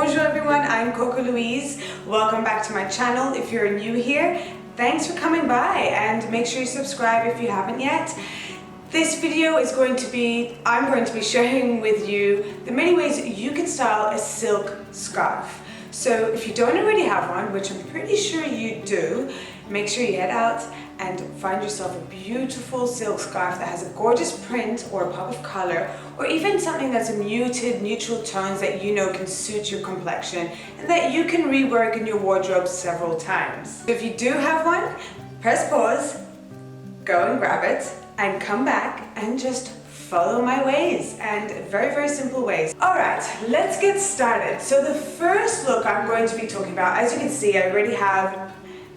Bonjour everyone, I'm Coco Louise. Welcome back to my channel. If you're new here, thanks for coming by and make sure you subscribe if you haven't yet. This video is I'm going to be sharing with you the many ways you can style a silk scarf. So if you don't already have one, which I'm pretty sure you do, make sure you head out and find yourself a beautiful silk scarf that has a gorgeous print or a pop of color, or even something that's a muted, neutral tones that you know can suit your complexion and that you can rework in your wardrobe several times. If you do have one, press pause, go and grab it, and come back and just follow my ways, and very, very simple ways. All right, let's get started. So the first look I'm going to be talking about, as you can see, I already have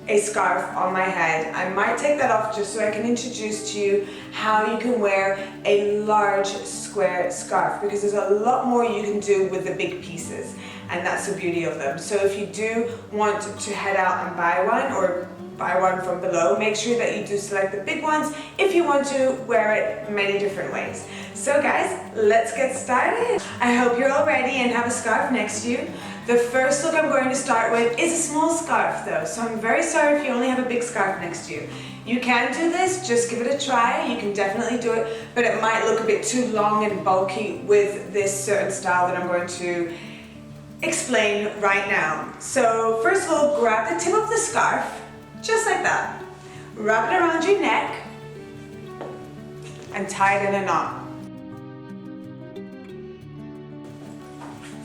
a scarf on my head. I might take that off just so I can introduce to you how you can wear a large square scarf, because there's a lot more you can do with the big pieces, and that's the beauty of them. So if you do want to head out and buy one, or buy one from below, make sure that you do select the big ones if you want to wear it many different ways. So guys, let's get started. I hope you're all ready and have a scarf next to you. The first look I'm going to start with is a small scarf though, so I'm very sorry if you only have a big scarf next to you. You can do this, just give it a try, you can definitely do it, but it might look a bit too long and bulky with this certain style that I'm going to explain right now. So first of all, grab the tip of the scarf, just like that. Wrap it around your neck and tie it in a knot.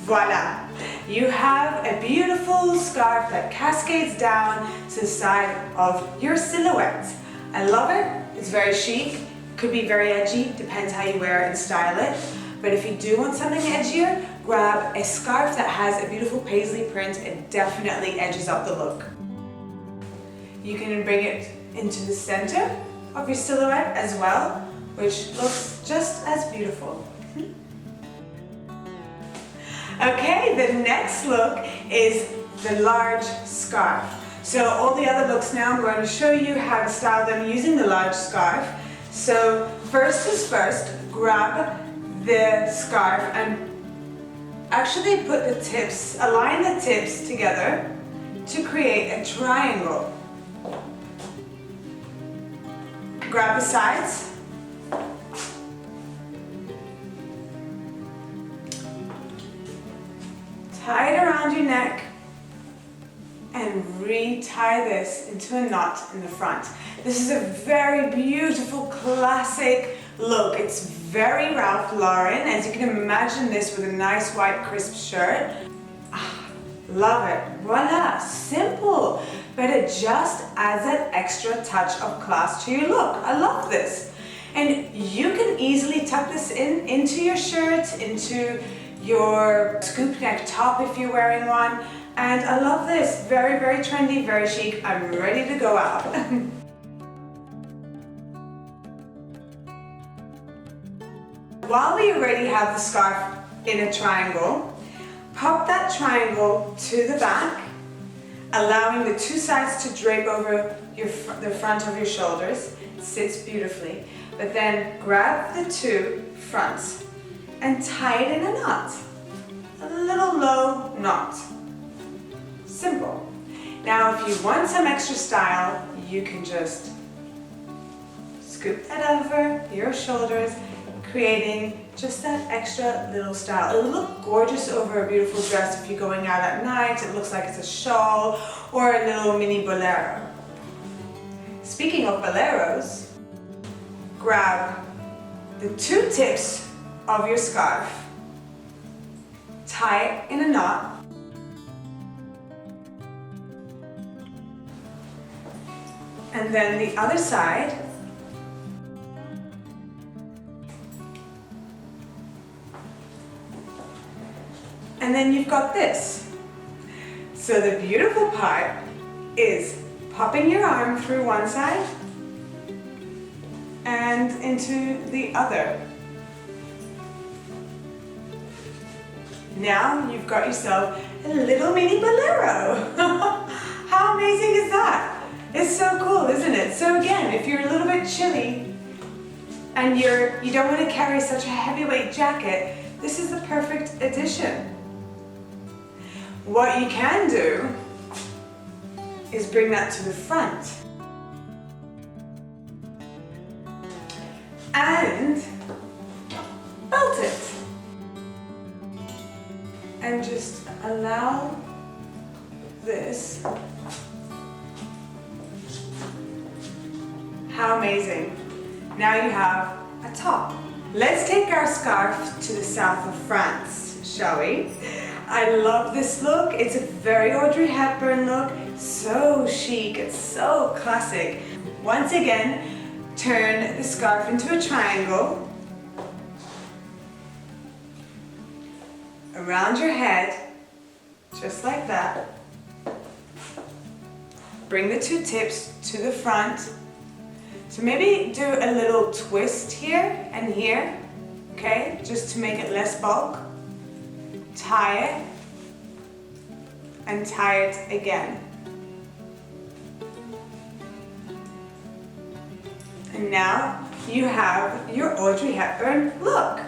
Voila! You have a beautiful scarf that cascades down to the side of your silhouette. I love it. It's very chic. Could be very edgy, depends how you wear it and style it. But if you do want something edgier, grab a scarf that has a beautiful paisley print. It definitely edges up the look. You can bring it into the center of your silhouette as well, which looks just as beautiful. Okay, the next look is the large scarf. So all the other looks now, I'm going to show you how to style them using the large scarf. So first is first, grab the scarf and actually put the tips, align the tips together to create a triangle. Grab the sides. Tie it around your neck and retie this into a knot in the front. This is a very beautiful classic look. It's very Ralph Lauren, as you can imagine this with a nice white crisp shirt. Love it. Voila, simple, but it just adds that extra touch of class to your look. I love this. And you can easily tuck this into your shirt, into your scoop neck top if you're wearing one. And I love this. Very, very trendy, very chic. I'm ready to go out. While we already have the scarf in a triangle, pop that triangle to the back, allowing the two sides to drape over the front of your shoulders. It sits beautifully. But then grab the two fronts and tie it in a knot. A little low knot. Simple. Now if you want some extra style, you can just scoop that over your shoulders, creating just that extra little style. It'll look gorgeous over a beautiful dress if you're going out at night. It looks like it's a shawl or a little mini bolero. Speaking of boleros, grab the two tips of your scarf, tie it in a knot, and then the other side, and then you've got this. So the beautiful part is popping your arm through one side and into the other. Now you've got yourself a little mini bolero. How amazing is that? It's so cool, isn't it? So again, if you're a little bit chilly and you don't want to carry such a heavyweight jacket, this is the perfect addition. What you can do is bring that to the front and belt it. And just allow this. How amazing. Now you have a top. Let's take our scarf to the south of France, shall we? I love this look. It's a very Audrey Hepburn look. So chic, it's so classic. Once again, turn the scarf into a triangle around your head, just like that. Bring the two tips to the front. So maybe do a little twist here and here, okay? Just to make it less bulk. Tie it and tie it again. And now you have your Audrey Hepburn look.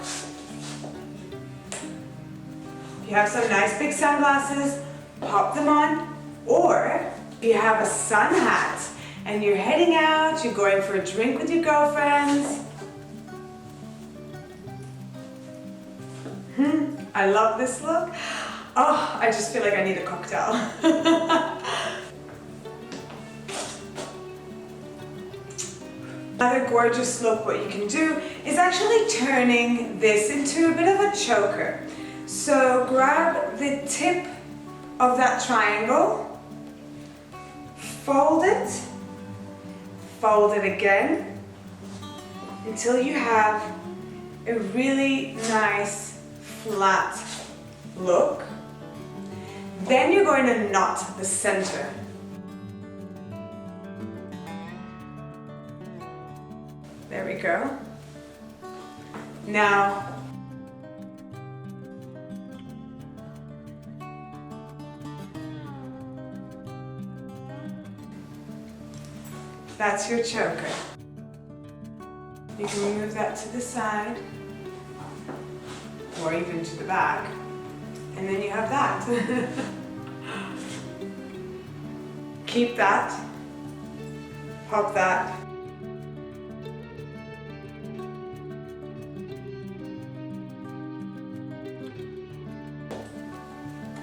If you have some nice big sunglasses, pop them on. Or if you have a sun hat and you're heading out, you're going for a drink with your girlfriends. I love this look. Oh, I just feel like I need a cocktail. Another gorgeous look, what you can do is actually turning this into a bit of a choker. So grab the tip of that triangle, fold it again until you have a really nice flat look. Then you're going to knot the center. There we go. Now, that's your choker. You can move that to the side or even to the back, and then you have that. Keep that, pop that.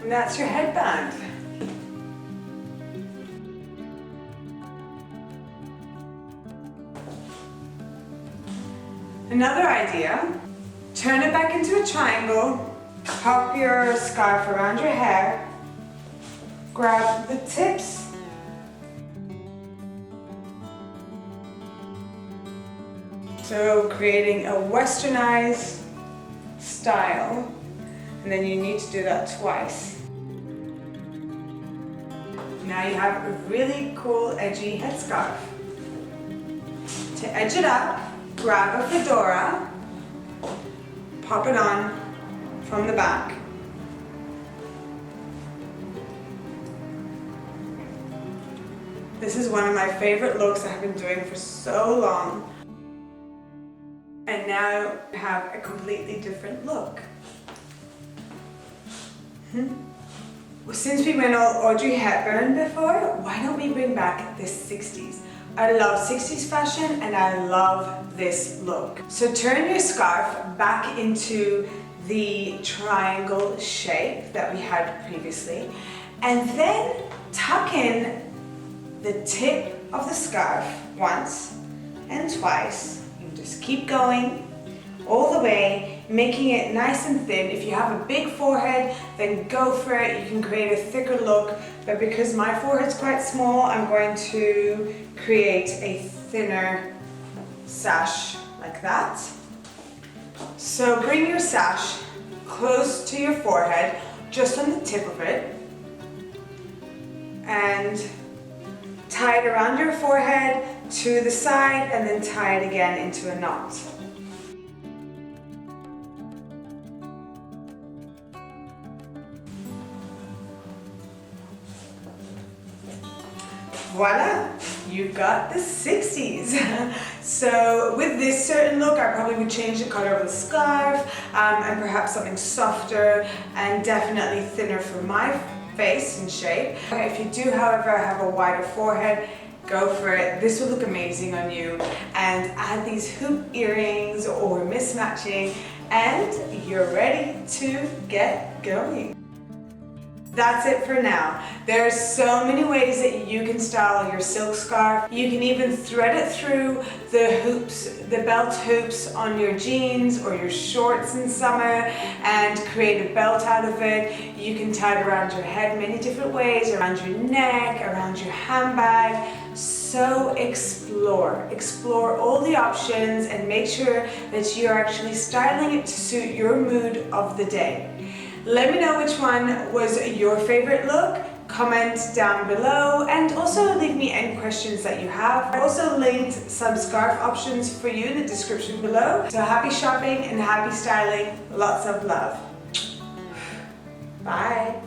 And that's your headband. Another idea, turn it back into a triangle, pop your scarf around your hair, grab the tips, so creating a westernized style, and then you need to do that twice. Now you have a really cool edgy headscarf. To edge it up, grab a fedora, pop it on from the back. This is one of my favorite looks I've been doing for so long. And now you have a completely different look. Since we went all Audrey Hepburn before, why don't we bring back the 60s? I love 60s fashion and I love this look. So turn your scarf back into the triangle shape that we had previously, and then tuck in the tip of the scarf once and twice. You just keep going all the way, making it nice and thin. If you have a big forehead, then go for it. You can create a thicker look, but because my forehead's quite small, I'm going to create a thinner sash like that. So bring your sash close to your forehead, just on the tip of it, and tie it around your forehead to the side, and then tie it again into a knot. Voila, you've got the 60s. So with this certain look, I probably would change the color of the scarf and perhaps something softer and definitely thinner for my face and shape. If you do, however, have a wider forehead, go for it. This will look amazing on you. And add these hoop earrings or mismatching, and you're ready to get going. That's it for now. There are so many ways that you can style your silk scarf. You can even thread it through the hoops, the belt hoops on your jeans or your shorts in summer and create a belt out of it. You can tie it around your head many different ways, around your neck, around your handbag. So explore all the options and make sure that you're actually styling it to suit your mood of the day. Let me know which one was your favorite look. Comment down below and also leave me any questions that you have. I also linked some scarf options for you in the description below. So happy shopping and happy styling. Lots of love. Bye.